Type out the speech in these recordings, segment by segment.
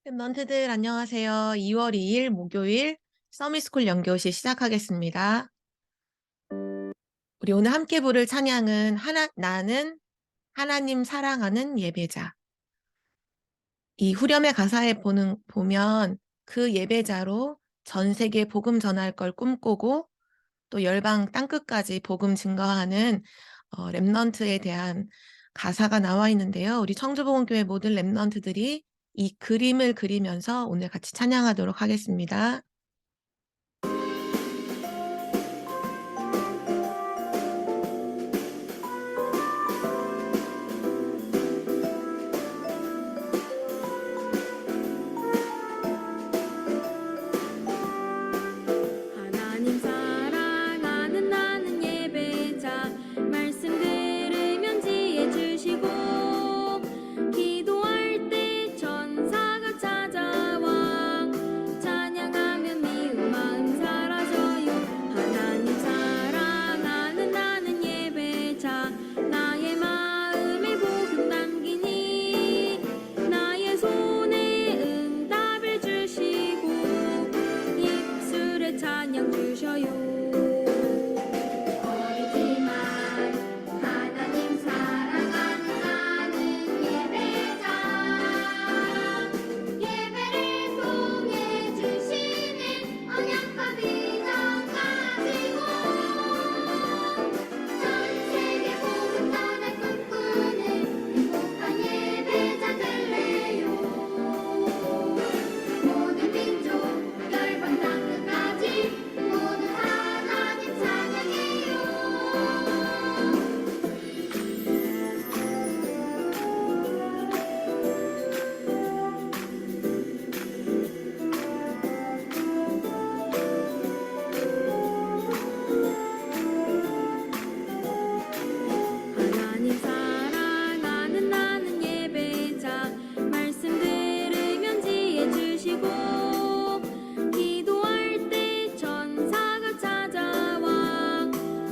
랩런트들 안녕하세요. 2월 2일 목요일 서밋스쿨 연교시 시작하겠습니다. 우리 오늘 함께 부를 찬양은 나는 하나님 사랑하는 예배자. 이 후렴의 가사에 보면 그 예배자로 전 세계 복음 전할 걸 꿈꾸고 또 열방 땅끝까지 복음 증거하는 랩런트에 대한 가사가 나와 있는데요. 우리 청주복음교회 모든 랩런트들이 이 그림을 그리면서 오늘 같이 찬양하도록 하겠습니다. 하나님 사랑하는 나는 예배자 말씀 들으면 지혜 주시고 기도할 때 천사가 찾아와 찬양하면 미운 마음 사라져요. 하나님 사랑하는 나는 예배자 나의 마음에 복음 담기니 나의 손에 응답을 주시고 입술에 찬양 주셔요. 어리지만 하나님 사랑하는 나는 예배자 예배를 통해 주시는 언약과 비전 가지고 전 세계 복음 전할 꿈꾸는 행복한 예배자 될래요. 모든 민족 열방 땅끝까지 모두 하나님 찬양해요. 하나님 사랑하는 나는 예배자 말씀 들으면 지혜 주시고 기도할 때 천사가 찾아와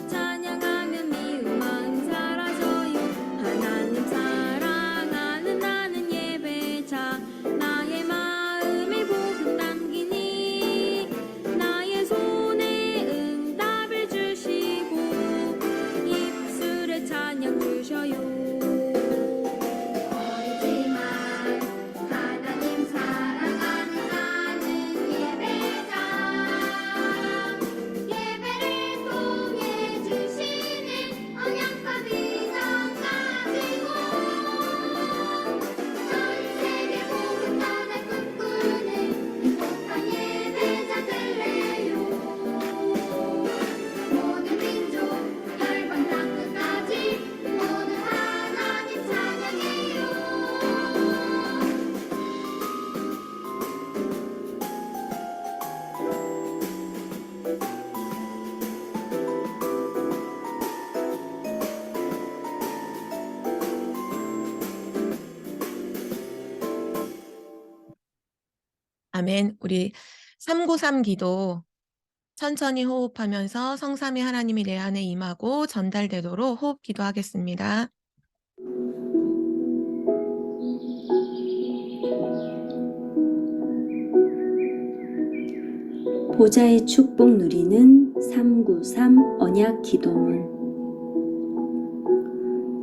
찬양하면 미운 마음 사라져요. 하나님 사랑하는 나는 예배자 나의 마음에 복음 담기니 나의 손에 응답을 주시고 입술에 찬양 주셔요. 어리지만 하나님 사랑하는 나는 예배자 예배를 통해 주시는 언약과 비전 가지고 전 세계 복음 전할 꿈꾸는 행복한 예배자 될래요. 모든 민족 열방 땅끝까지 모두 하나님 찬양해요. 아멘. 우리 393 기도 천천히 호흡하면서 성삼위 하나님이 내 안에 임하고 전달되도록 호흡 기도하겠습니다. 보좌의 축복 누리는 393 언약 기도문.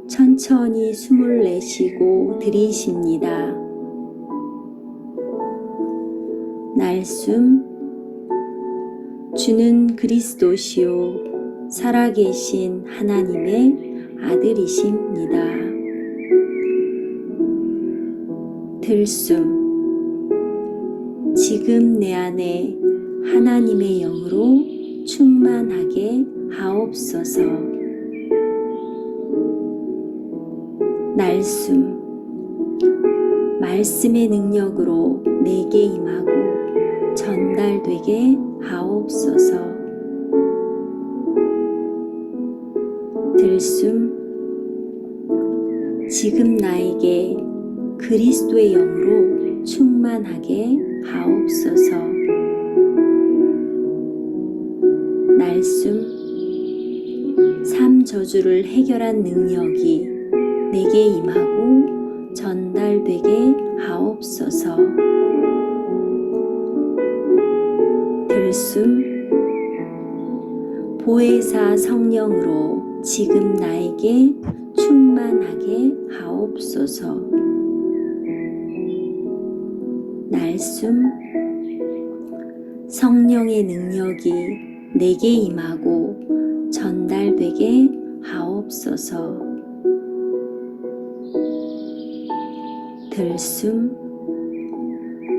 천천히 숨을 내쉬고 들이쉽니다. 날숨. 주는 그리스도시요 살아계신 하나님의 아들이십니다. 들숨. 지금 내 안에 하나님의 영으로 충만하게 하옵소서. 날숨. 말씀의 능력으로 내게 임하고 전달되게 하옵소서. 들숨. 지금 나에게 그리스도의 영으로 충만하게 하옵소서. 날숨. 삶 저주를 해결한 능력이 내게 임하고 전달되게 전달되게 하옵소서. 들숨 보혜사 성령으로 지금 나에게 충만하게 하옵소서. 날숨 성령의 능력이 내게 임하고 전달되게 하옵소서. 들숨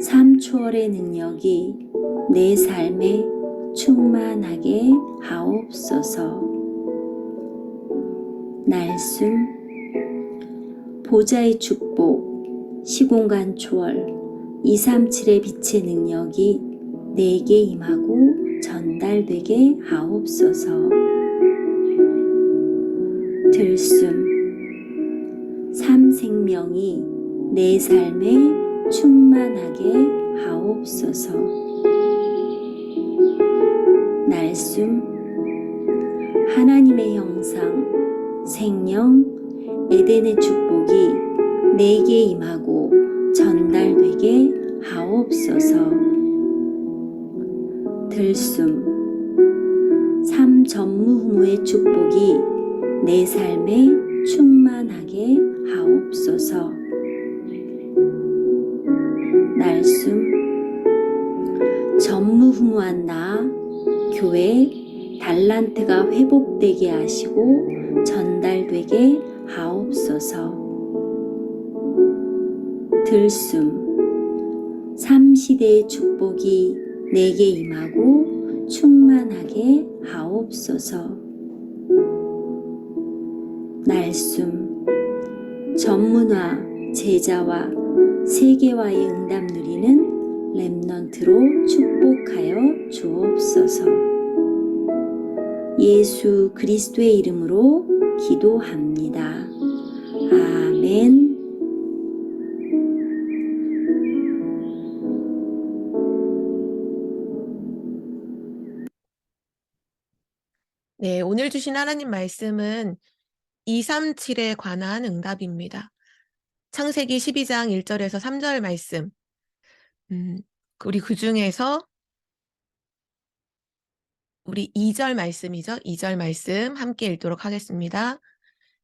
삼초월의 능력이 내 삶에 충만하게 하옵소서. 날숨 보좌의 축복 시공간 초월 237의 빛의 능력이 내게 임하고 전달되게 하옵소서. 들숨 삼생명이 내 삶에 충만하게 하옵소서. 날숨 하나님의 형상 생명 에덴의 축복이 내게 임하고 전달되게 하옵소서. 들숨 삼전무후무의 축복이 내 삶에 충만하게 하옵소서. 날숨 전무후무한 나 교회 달란트가 회복되게 하시고 전달되게 하옵소서. 들숨 삼시대의 축복이 내게 임하고 충만하게 하옵소서. 날숨 전문화 제자와 세계화의 응답 누리는 렘넌트로 축복하여 주옵소서. 예수 그리스도의 이름으로 기도합니다. 아멘. 네, 오늘 주신 하나님 말씀은 237에 관한 응답입니다. 창세기 12장 1절에서 3절 말씀. 우리 그 중에서 우리 2절 말씀이죠. 2절 말씀 함께 읽도록 하겠습니다.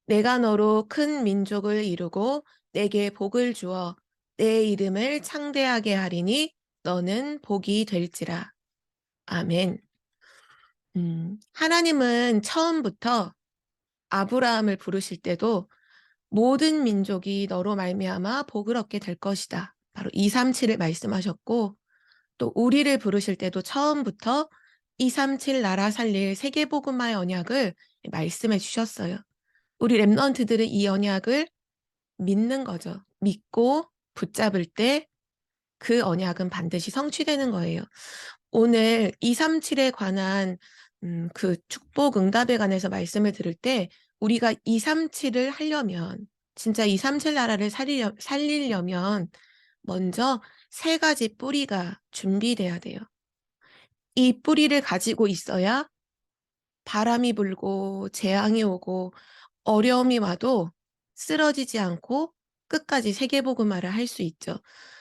내가 너로 큰 민족을 이루고 내게 복을 주어 내 이름을 창대하게 하리니 너는 복이 될지라. 아멘. 하나님은 처음부터 아브라함을 부르실 때도 모든 민족이 너로 말미암아 복을 얻게 될 것이다. 바로 237을 말씀하셨고, 또 우리를 부르실 때도 처음부터 237 나라 살릴 세계복음화의 언약을 말씀해 주셨어요. 우리 렘넌트들은 이 언약을 믿는 거죠. 믿고 붙잡을 때 그 언약은 반드시 성취되는 거예요. 오늘 237에 관한 그 축복 응답에 관해서 말씀을 들을 때 우리가 237을 하려면 진짜 237 나라를 살리려면 먼저 3가지 뿌리가 준비돼야 돼요. 이 뿌리를 가지고 있어야 바람이 불고 재앙이 오고 어려움이 와도 쓰러지지 않고 끝까지 세계복음화를 할 수 있죠.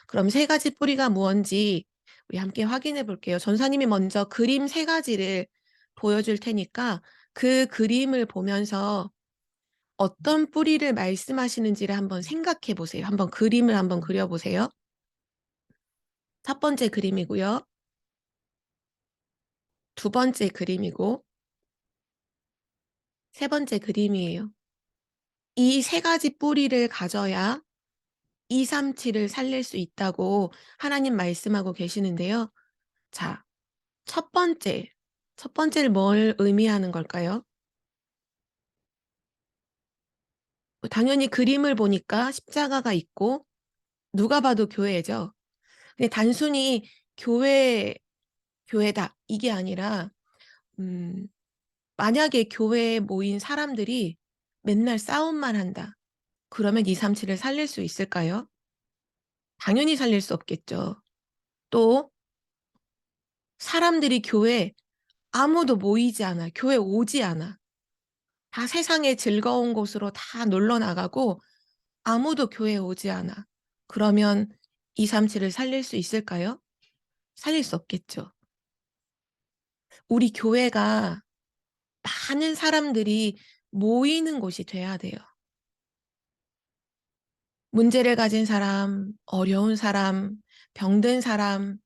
그럼 3가지 뿌리가 무언지 우리 함께 확인해 볼게요. 전사님이 먼저 그림 3가지를 보여줄 테니까 그 그림을 보면서 어떤 뿌리를 말씀하시는지를 한번 생각해 보세요. 한번 그림을 한번 그려보세요. 첫 번째 그림이고요. 두 번째 그림이고 세 번째 그림이에요. 이 3가지 뿌리를 가져야 237을 살릴 수 있다고 하나님 말씀하고 계시는데요. 자, 첫 번째를 뭘 의미하는 걸까요? 당연히 그림을 보니까 십자가가 있고 누가 봐도 교회죠. 근데 단순히 교회다 이게 아니라 만약에 교회에 모인 사람들이 맨날 싸움만 한다. 그러면 237을 살릴 수 있을까요? 당연히 살릴 수 없겠죠. 또 사람들이 교회에 아무도 모이지 않아. 교회 오지 않아. 다 세상의 즐거운 곳으로 다 놀러 나가고 아무도 교회에 오지 않아. 그러면 237을 살릴 수 있을까요? 살릴 수 없겠죠. 우리 교회가 많은 사람들이 모이는 곳이 돼야 돼요. 문제를 가진 사람, 어려운 사람, 병든 사람,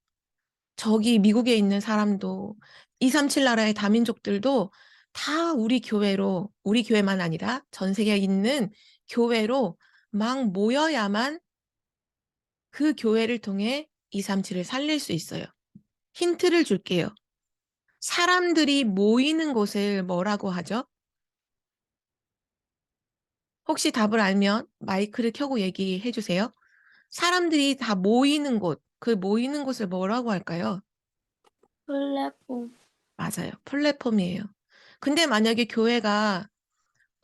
저기 미국에 있는 사람도 237 나라의 다민족들도 다 우리 교회로, 우리 교회만 아니라 전 세계에 있는 교회로 막 모여야만 그 교회를 통해 237을 살릴 수 있어요. 힌트를 줄게요. 사람들이 모이는 곳을 뭐라고 하죠? 혹시 답을 알면 마이크를 켜고 얘기해 주세요. 사람들이 다 모이는 곳, 그 모이는 곳을 뭐라고 할까요? 플랫폼. 맞아요. 플랫폼이에요. 근데 만약에 교회가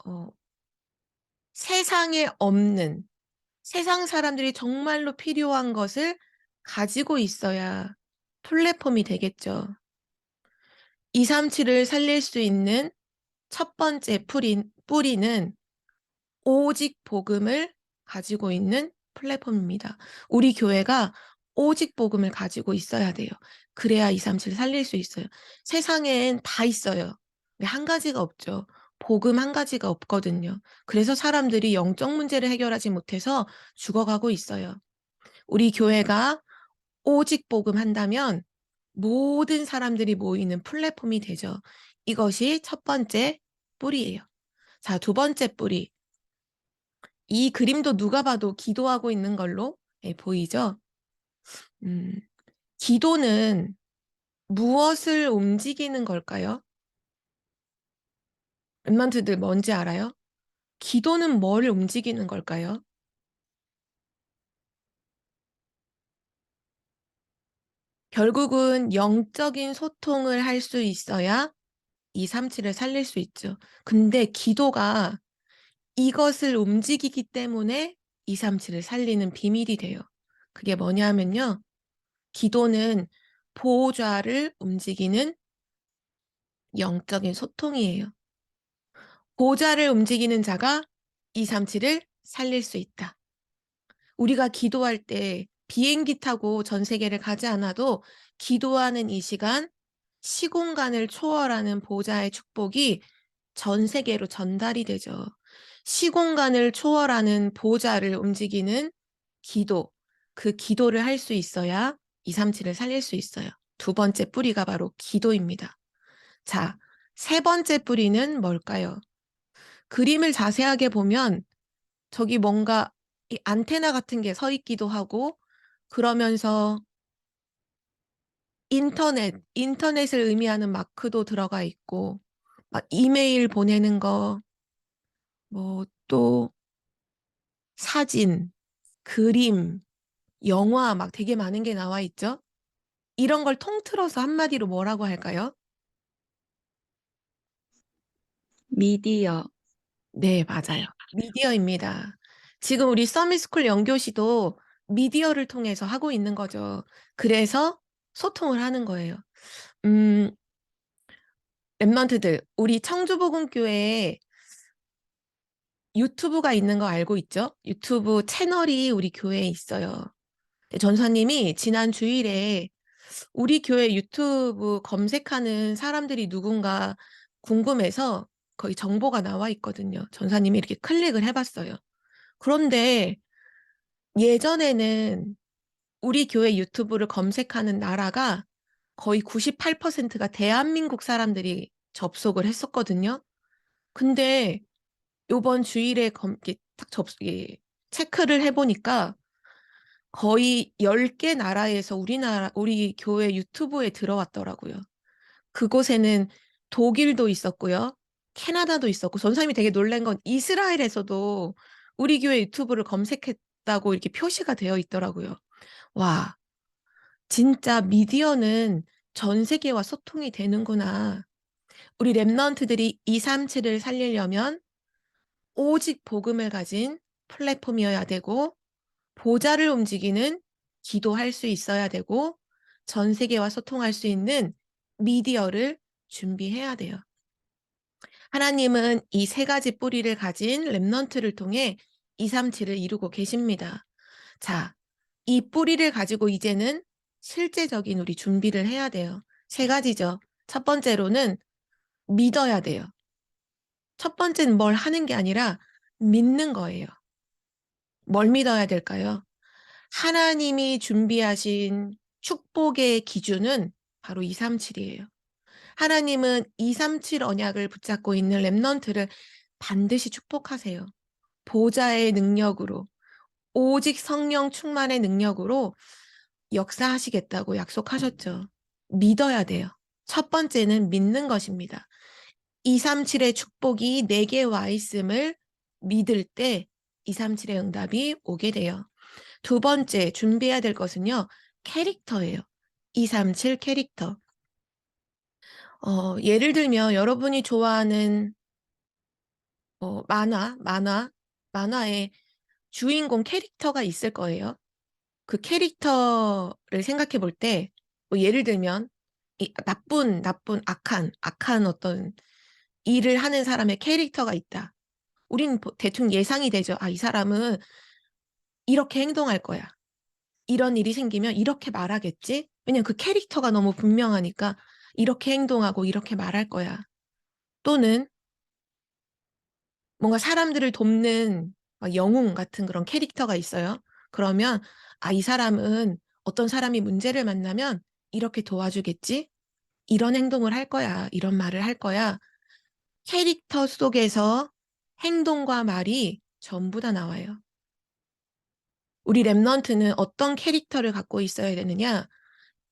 어, 세상에 없는, 세상 사람들이 정말로 필요한 것을 가지고 있어야 플랫폼이 되겠죠. 237을 살릴 수 있는 첫 번째 뿌리는 오직 복음을 가지고 있는 플랫폼입니다. 우리 교회가 오직 복음을 가지고 있어야 돼요. 그래야 237 살릴 수 있어요. 세상엔 다 있어요. 근데 한 가지가 없죠. 복음 한 가지가 없거든요. 그래서 사람들이 영적 문제를 해결하지 못해서 죽어가고 있어요. 우리 교회가 오직 복음 한다면 모든 사람들이 모이는 플랫폼이 되죠. 이것이 첫 번째 뿌리예요. 자, 두 번째 뿌리. 이 그림도 누가 봐도 기도하고 있는 걸로 보이죠? 기도는 무엇을 움직이는 걸까요? 랩런트들 뭔지 알아요? 기도는 뭘 움직이는 걸까요? 결국은 영적인 소통을 할 수 있어야 237을 살릴 수 있죠. 근데 기도가 이것을 움직이기 때문에 237을 살리는 비밀이 돼요. 그게 뭐냐면요. 기도는 보호자를 움직이는 영적인 소통이에요. 보호자를 움직이는 자가 237을 살릴 수 있다. 우리가 기도할 때 비행기 타고 전 세계를 가지 않아도 기도하는 이 시간, 시공간을 초월하는 보호자의 축복이 전 세계로 전달이 되죠. 시공간을 초월하는 보호자를 움직이는 기도, 그 기도를 할 수 있어야 237을 살릴 수 있어요. 두 번째 뿌리가 바로 기도입니다. 자, 세 번째 뿌리는 뭘까요? 그림을 자세하게 보면 저기 뭔가 이 안테나 같은 게 서 있기도 하고 그러면서 인터넷을 의미하는 마크도 들어가 있고 막 이메일 보내는 거, 뭐 또 사진, 그림, 영화 막 되게 많은 게 나와 있죠? 이런 걸 통틀어서 한마디로 뭐라고 할까요? 미디어. 네, 맞아요. 미디어입니다. 지금 우리 서밋스쿨 영교시도 미디어를 통해서 하고 있는 거죠. 그래서 소통을 하는 거예요. 음, 랩런트들, 우리 청주복음교회에 유튜브가 있는 거 알고 있죠? 유튜브 채널이 우리 교회에 있어요. 근데 전사님이 지난 주일에 우리 교회 유튜브 검색하는 사람들이 누군가 궁금해서 거기 정보가 나와 있거든요. 전사님이 이렇게 클릭을 해봤어요. 그런데 예전에는 우리 교회 유튜브를 검색하는 나라가 거의 98%가 대한민국 사람들이 접속을 했었거든요. 근데 요번 주일에 이렇게 딱 체크를 해보니까 거의 10개 나라에서 우리 교회 유튜브에 들어왔더라고요. 그곳에는 독일도 있었고요. 캐나다도 있었고, 전사님이 되게 놀란 건 이스라엘에서도 우리 교회 유튜브를 검색했다고 이렇게 표시가 되어 있더라고요. 와, 진짜 미디어는 전 세계와 소통이 되는구나. 우리 랩런트들이 237을 살리려면 오직 복음을 가진 플랫폼이어야 되고, 보좌를 움직이는 기도할 수 있어야 되고, 전 세계와 소통할 수 있는 미디어를 준비해야 돼요. 하나님은 이 세 가지 뿌리를 가진 랩넌트를 통해 237을 이루고 계십니다. 자, 이 뿌리를 가지고 이제는 실제적인 우리 준비를 해야 돼요. 세 가지죠. 첫 번째로는 믿어야 돼요. 첫 번째는 뭘 하는 게 아니라 믿는 거예요. 뭘 믿어야 될까요? 하나님이 준비하신 축복의 기준은 바로 237이에요. 하나님은 237 언약을 붙잡고 있는 렘넌트를 반드시 축복하세요. 보좌의 능력으로, 오직 성령 충만의 능력으로 역사하시겠다고 약속하셨죠. 믿어야 돼요. 첫 번째는 믿는 것입니다. 237의 축복이 내게 와 있음을 믿을 때 237의 응답이 오게 돼요. 두 번째 준비해야 될 것은요. 캐릭터예요. 237 캐릭터. 예를 들면 여러분이 좋아하는 만화의 주인공 캐릭터가 있을 거예요. 그 캐릭터를 생각해 볼 때, 뭐 예를 들면, 악한 어떤 일을 하는 사람의 캐릭터가 있다. 우린 대충 예상이 되죠. 아, 이 사람은 이렇게 행동할 거야. 이런 일이 생기면 이렇게 말하겠지? 왜냐면 그 캐릭터가 너무 분명하니까 이렇게 행동하고 이렇게 말할 거야. 또는 뭔가 사람들을 돕는 막 영웅 같은 그런 캐릭터가 있어요. 그러면 아, 이 사람은 어떤 사람이 문제를 만나면 이렇게 도와주겠지? 이런 행동을 할 거야. 이런 말을 할 거야. 캐릭터 속에서 행동과 말이 전부 다 나와요. 우리 랩넌트는 어떤 캐릭터를 갖고 있어야 되느냐?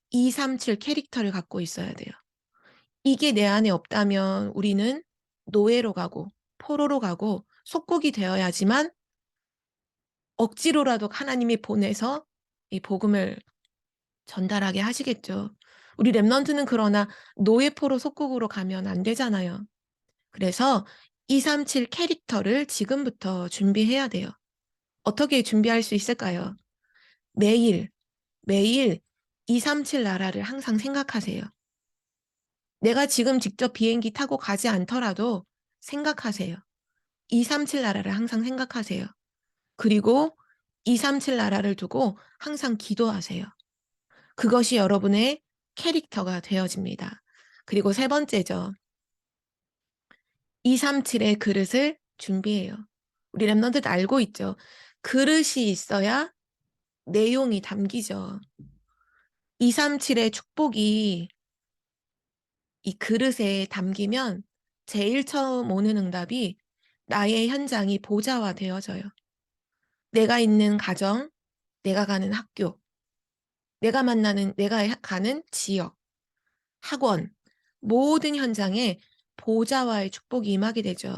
237 캐릭터를 갖고 있어야 돼요. 이게 내 안에 없다면 우리는 노예로 가고 포로로 가고 속국이 되어야지만 억지로라도 하나님이 보내서 이 복음을 전달하게 하시겠죠. 우리 랩넌트는 그러나 노예포로 속국으로 가면 안 되잖아요. 그래서 237 캐릭터를 지금부터 준비해야 돼요. 어떻게 준비할 수 있을까요? 매일 237 나라를 항상 생각하세요. 내가 지금 직접 비행기 타고 가지 않더라도 생각하세요. 237 나라를 항상 생각하세요. 그리고 237 나라를 두고 항상 기도하세요. 그것이 여러분의 캐릭터가 되어집니다. 그리고 세 번째죠. 237의 그릇을 준비해요. 우리 랩런들 알고 있죠. 그릇이 있어야 내용이 담기죠. 237의 축복이 이 그릇에 담기면 제일 처음 오는 응답이 나의 현장이 보좌화 되어져요. 내가 있는 가정, 내가 가는 학교, 내가 가는 지역, 학원, 모든 현장에 보좌와의 축복이 임하게 되죠.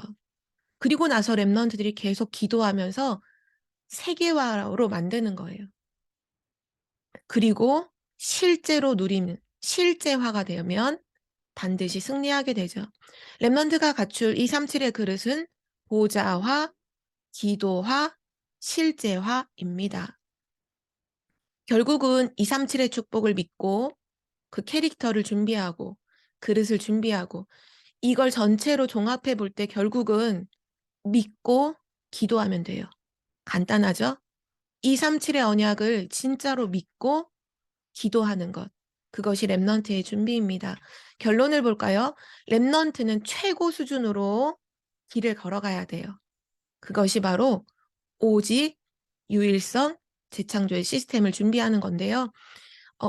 그리고 나서 랩런트들이 계속 기도하면서 세계화로 만드는 거예요. 그리고 실제로 누리는 실제화가 되면 반드시 승리하게 되죠. 랩런트가 갖출 237의 그릇은 보좌화, 기도화, 실제화입니다. 결국은 237의 축복을 믿고 그 캐릭터를 준비하고 그릇을 준비하고 이걸 전체로 종합해 볼 때 결국은 믿고 기도하면 돼요. 간단하죠? 237의 언약을 진짜로 믿고 기도하는 것. 그것이 랩넌트의 준비입니다. 결론을 볼까요? 랩넌트는 최고 수준으로 길을 걸어가야 돼요. 그것이 바로 오직 유일성 재창조의 시스템을 준비하는 건데요.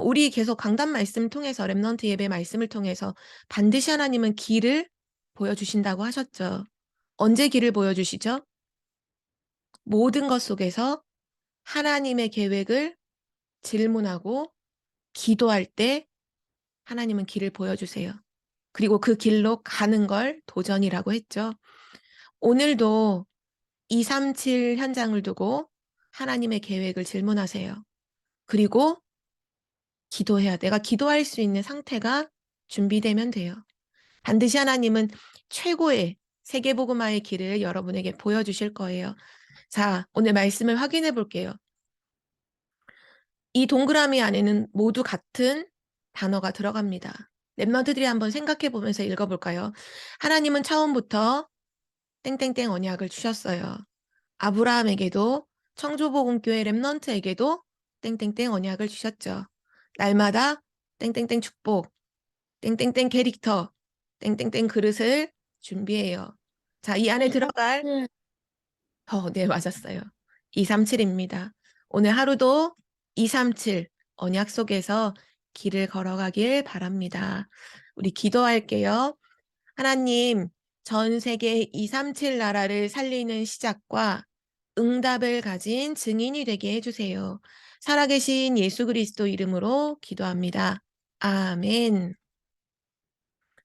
우리 계속 강단 말씀 통해서 랩넌트 예배 말씀을 통해서 반드시 하나님은 길을 보여주신다고 하셨죠. 언제 길을 보여주시죠? 모든 것 속에서 하나님의 계획을 질문하고 기도할 때 하나님은 길을 보여주세요. 그리고 그 길로 가는 걸 도전이라고 했죠. 오늘도 237 현장을 두고 하나님의 계획을 질문하세요. 그리고 기도해야 내가 기도할 수 있는 상태가 준비되면 돼요. 반드시 하나님은 최고의 세계복음화의 길을 여러분에게 보여주실 거예요. 자, 오늘 말씀을 확인해 볼게요. 이 동그라미 안에는 모두 같은 단어가 들어갑니다. 랩런트들이 한번 생각해 보면서 읽어볼까요? 하나님은 처음부터 땡땡땡 언약을 주셨어요. 아브라함에게도 청주복음교회 렘넌트에게도 땡땡땡 언약을 주셨죠. 날마다 땡땡땡 축복, 땡땡땡 캐릭터, 땡땡땡 그릇을 준비해요. 자, 이 안에 들어갈 네. 네, 맞았어요. 237입니다. 오늘 하루도 237 언약 속에서 길을 걸어가길 바랍니다. 우리 기도할게요. 하나님, 전 세계 237 나라를 살리는 시작과 응답을 가진 증인이 되게 해주세요. 살아계신 예수 그리스도 이름으로 기도합니다. 아멘.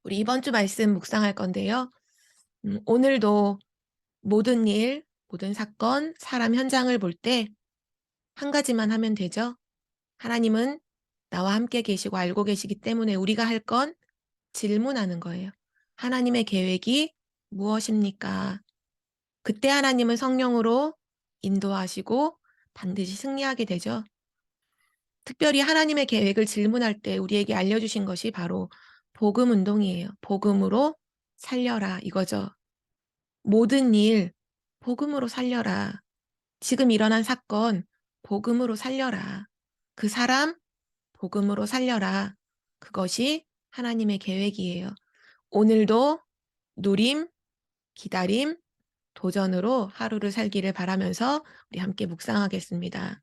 우리 이번 주 말씀 묵상할 건데요. 오늘도 모든 일, 모든 사건, 사람 현장을 볼 때 한 가지만 하면 되죠. 하나님은 나와 함께 계시고 알고 계시기 때문에 우리가 할 건 질문하는 거예요. 하나님의 계획이 무엇입니까? 그때 하나님은 성령으로 인도하시고 반드시 승리하게 되죠. 특별히 하나님의 계획을 질문할 때 우리에게 알려주신 것이 바로 복음 운동이에요. 복음으로 살려라 이거죠. 모든 일 복음으로 살려라. 지금 일어난 사건 복음으로 살려라. 그 사람 복음으로 살려라. 그것이 하나님의 계획이에요. 오늘도 누림, 기다림, 도전으로 하루를 살기를 바라면서 우리 함께 묵상하겠습니다.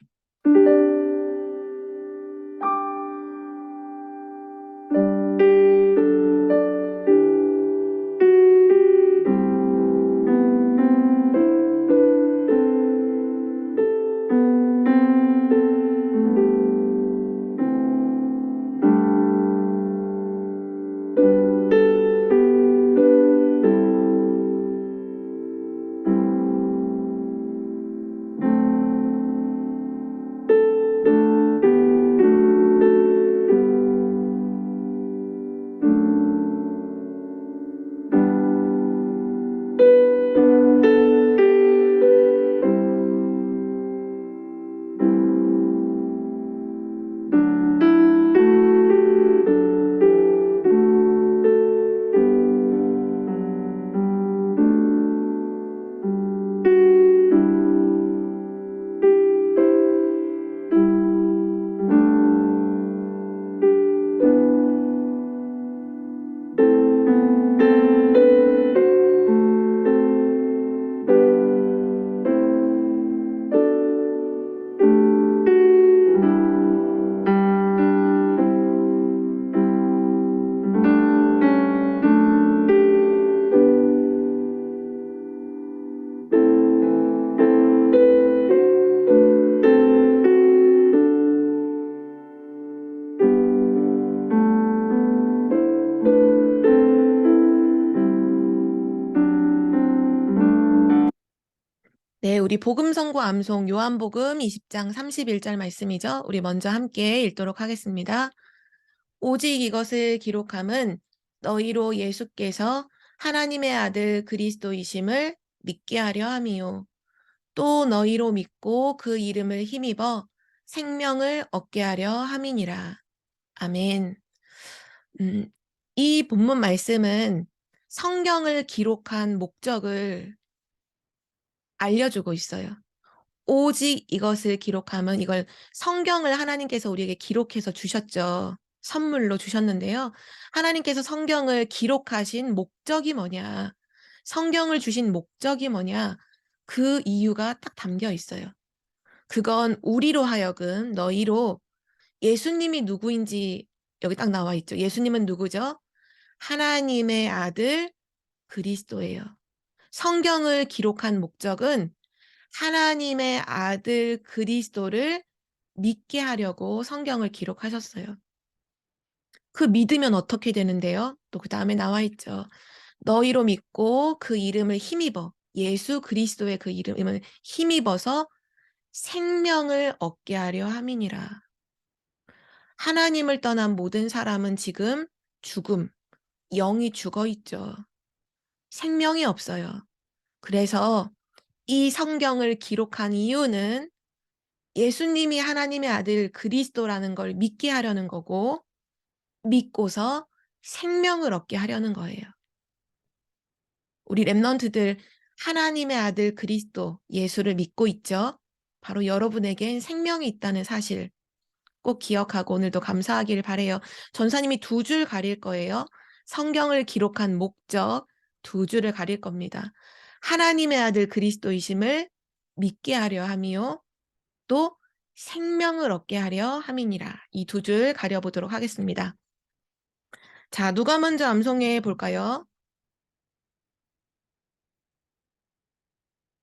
네, 우리 복음 선고 암송 요한복음 20장 31절 말씀이죠. 우리 먼저 함께 읽도록 하겠습니다. 오직 이것을 기록함은 너희로 예수께서 하나님의 아들 그리스도이심을 믿게 하려 함이요. 또 너희로 믿고 그 이름을 힘입어 생명을 얻게 하려 함이니라. 아멘. 이 본문 말씀은 성경을 기록한 목적을 알려주고 있어요. 오직 이것을 기록함은 이걸 성경을 하나님께서 우리에게 기록해서 주셨죠. 선물로 주셨는데요. 하나님께서 성경을 기록하신 목적이 뭐냐? 성경을 주신 목적이 뭐냐? 그 이유가 딱 담겨 있어요. 그건 우리로 하여금 너희로 예수님이 누구인지 여기 딱 나와 있죠. 예수님은 누구죠? 하나님의 아들 그리스도예요. 성경을 기록한 목적은 하나님의 아들 그리스도를 믿게 하려고 성경을 기록하셨어요. 그 믿으면 어떻게 되는데요? 또 그 다음에 나와 있죠. 너희로 믿고 그 이름을 힘입어 예수 그리스도의 그 이름을 힘입어서 생명을 얻게 하려 함이니라. 하나님을 떠난 모든 사람은 지금 죽음, 영이 죽어 있죠. 생명이 없어요. 그래서 이 성경을 기록한 이유는 예수님이 하나님의 아들 그리스도라는 걸 믿게 하려는 거고 믿고서 생명을 얻게 하려는 거예요. 우리 렘넌트들 하나님의 아들 그리스도 예수를 믿고 있죠. 바로 여러분에겐 생명이 있다는 사실 꼭 기억하고 오늘도 감사하기를 바래요. 전사님이 두 줄 가릴 거예요. 성경을 기록한 목적 두 줄을 가릴 겁니다. 하나님의 아들 그리스도이심을 믿게 하려 함이요. 또 생명을 얻게 하려 함이니라. 이 두 줄 가려보도록 하겠습니다. 자, 누가 먼저 암송해 볼까요?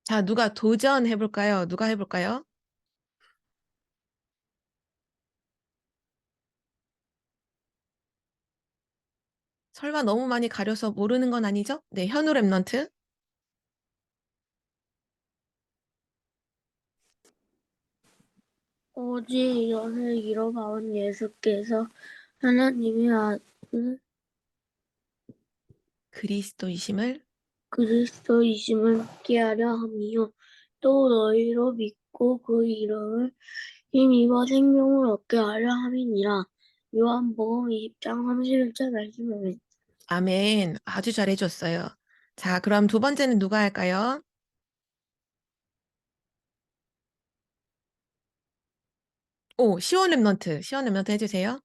자, 누가 도전해 볼까요? 누가 해볼까요? 설마 너무 많이 가려서 모르는 건 아니죠? 네, 현우 랩넌트. 오직 이것을 이뤄가온 예수께서 하나님의 아들 그리스도이심을 그리스도이심을 믿게 하려 함이요. 또 너희로 믿고 그 이름을 힘입어 생명을 얻게 하려 함이니라. 요한복음 20장 31절 말씀입니다. 아멘. 아주 잘해줬어요. 자, 그럼 두 번째는 누가 할까요? 오, 시원 랩넌트. 시원 랩넌트 해주세요.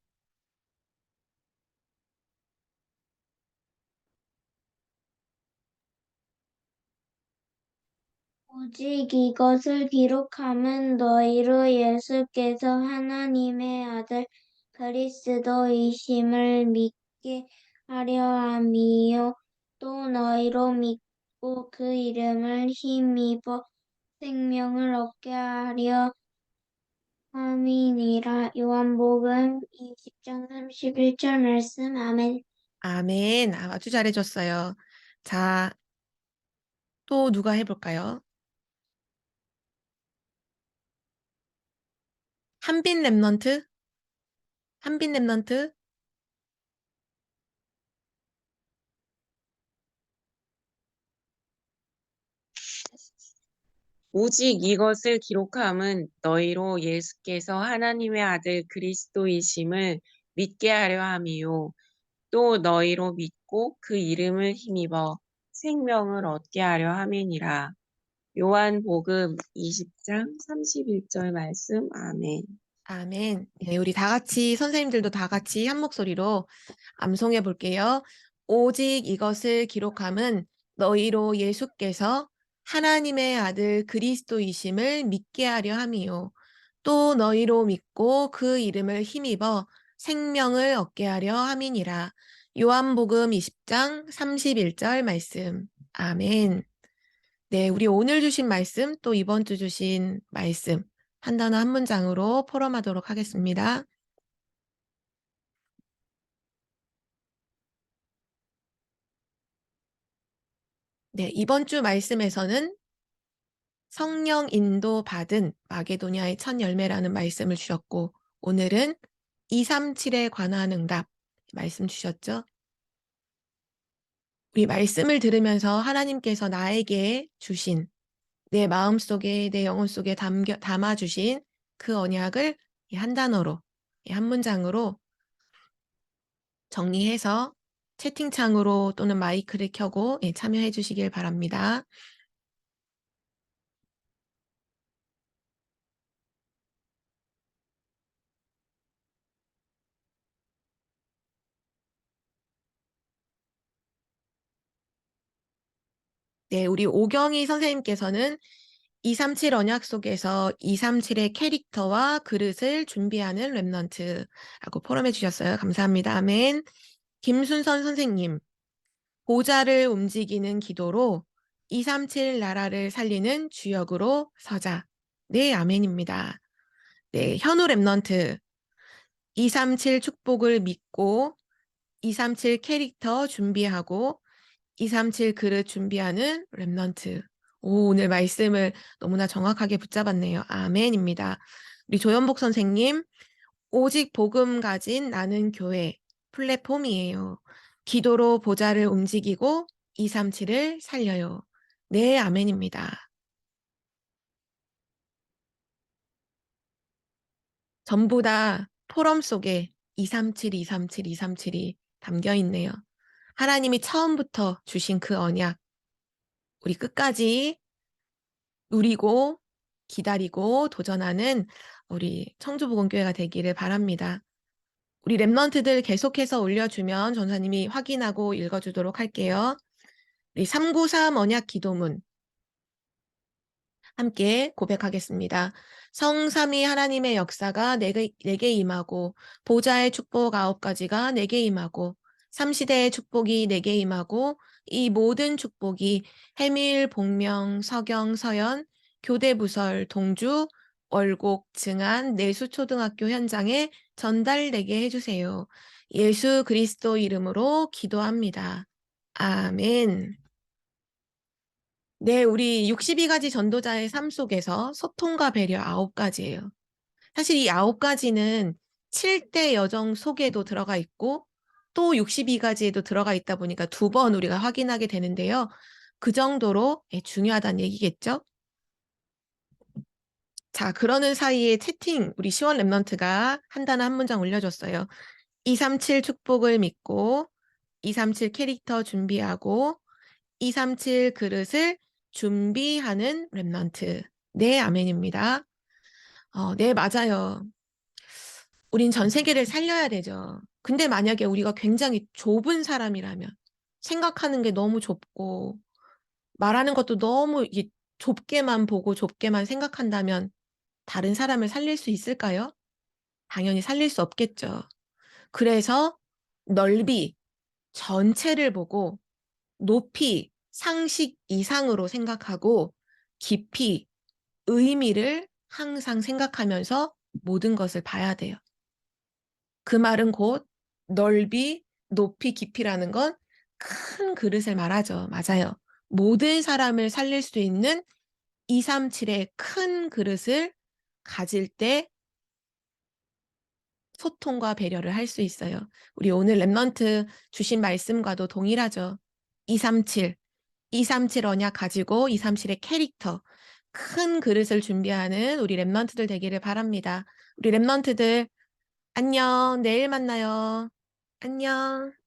오직 이것을 기록함은 너희로 예수께서 하나님의 아들 그리스도이심을 믿게 하려 함이요. 또 너희로 믿고 그 이름을 힘입어 생명을 얻게 하려 함이니라. 요한복음 20장 31절 말씀. 아멘. 아멘. 아주 잘해줬어요. 자, 또 누가 해볼까요? 한빈 랩넌트? 한빈 랩넌트? 오직 이것을 기록함은 너희로 예수께서 하나님의 아들 그리스도이심을 믿게 하려 함이요. 또 너희로 믿고 그 이름을 힘입어 생명을 얻게 하려 함이니라. 요한복음 20장 31절 말씀. 아멘. 아멘. 네, 우리 다 같이, 선생님들도 다 같이 한 목소리로 암송해 볼게요. 오직 이것을 기록함은 너희로 예수께서 하나님의 아들 그리스도이심을 믿게 하려 함이요. 또 너희로 믿고 그 이름을 힘입어 생명을 얻게 하려 함이니라. 요한복음 20장 31절 말씀. 아멘. 네, 우리 오늘 주신 말씀, 또 이번 주 주신 말씀, 한 단어 한 문장으로 포럼하도록 하겠습니다. 네, 이번 주 말씀에서는 성령 인도 받은 마게도냐의 첫 열매라는 말씀을 주셨고, 오늘은 237에 관한 응답 말씀 주셨죠? 우리 말씀을 들으면서 하나님께서 나에게 주신 내 마음속에, 내 영혼 속에 담아주신 그 언약을 이 한 단어로, 이 한 문장으로 정리해서 채팅창으로 또는 마이크를 켜고 참여해 주시길 바랍니다. 네, 우리 오경희 선생님께서는 237 언약 속에서 237의 캐릭터와 그릇을 준비하는 랩넌트라고 포럼해 주셨어요. 감사합니다. 아멘. 김순선 선생님, 보좌를 움직이는 기도로 237 나라를 살리는 주역으로 서자. 네, 아멘입니다. 네, 현우 랩넌트, 237 축복을 믿고 237 캐릭터 준비하고 237 그릇 준비하는 랩넌트. 오, 오늘 말씀을 너무나 정확하게 붙잡았네요. 아멘입니다. 우리 조연복 선생님, 오직 복음 가진 나는 교회 플랫폼이에요. 기도로 보좌를 움직이고 237을 살려요. 네, 아멘입니다. 전부 다 포럼 속에 237, 237, 237이 담겨 있네요. 하나님이 처음부터 주신 그 언약, 우리 끝까지 누리고 기다리고 도전하는 우리 청주복음교회가 되기를 바랍니다. 우리 랩런트들 계속해서 올려주면 전사님이 확인하고 읽어주도록 할게요. 우리 393 언약 기도문 함께 고백하겠습니다. 성삼위 하나님의 역사가 내게 임하고 보좌의 축복 9가지가 내게 임하고 삼시대의 축복이 내게 임하고 이 모든 축복이 해밀, 복명, 서경, 서연, 교대부설, 동주, 월곡, 증안, 내수초등학교 현장에 전달되게 해주세요. 예수 그리스도 이름으로 기도합니다. 아멘. 네, 우리 62가지 전도자의 삶 속에서 소통과 배려 9가지예요. 사실 이 9가지는 7대 여정 속에도 들어가 있고 또 62가지에도 들어가 있다 보니까 2번 우리가 확인하게 되는데요. 그 정도로 중요하다는 얘기겠죠? 자, 그러는 사이에 채팅 우리 시원 랩런트가 한 단어 한 문장 올려줬어요. 237 축복을 믿고 237 캐릭터 준비하고 237 그릇을 준비하는 랩런트. 네, 아멘입니다. 네, 맞아요. 우린 전 세계를 살려야 되죠. 근데 만약에 우리가 굉장히 좁은 사람이라면, 생각하는 게 너무 좁고, 말하는 것도 너무 이게 좁게만 보고 좁게만 생각한다면, 다른 사람을 살릴 수 있을까요? 당연히 살릴 수 없겠죠. 그래서 넓이, 전체를 보고, 높이, 상식 이상으로 생각하고, 깊이, 의미를 항상 생각하면서 모든 것을 봐야 돼요. 그 말은 곧 넓이, 높이, 깊이라는 건 큰 그릇을 말하죠. 맞아요. 모든 사람을 살릴 수 있는 237의 큰 그릇을 가질 때 소통과 배려를 할 수 있어요. 우리 오늘 랩런트 주신 말씀과도 동일하죠. 237 언약 가지고 237의 캐릭터, 큰 그릇을 준비하는 우리 랩런트들 되기를 바랍니다. 우리 랩런트들 안녕, 내일 만나요. 안녕.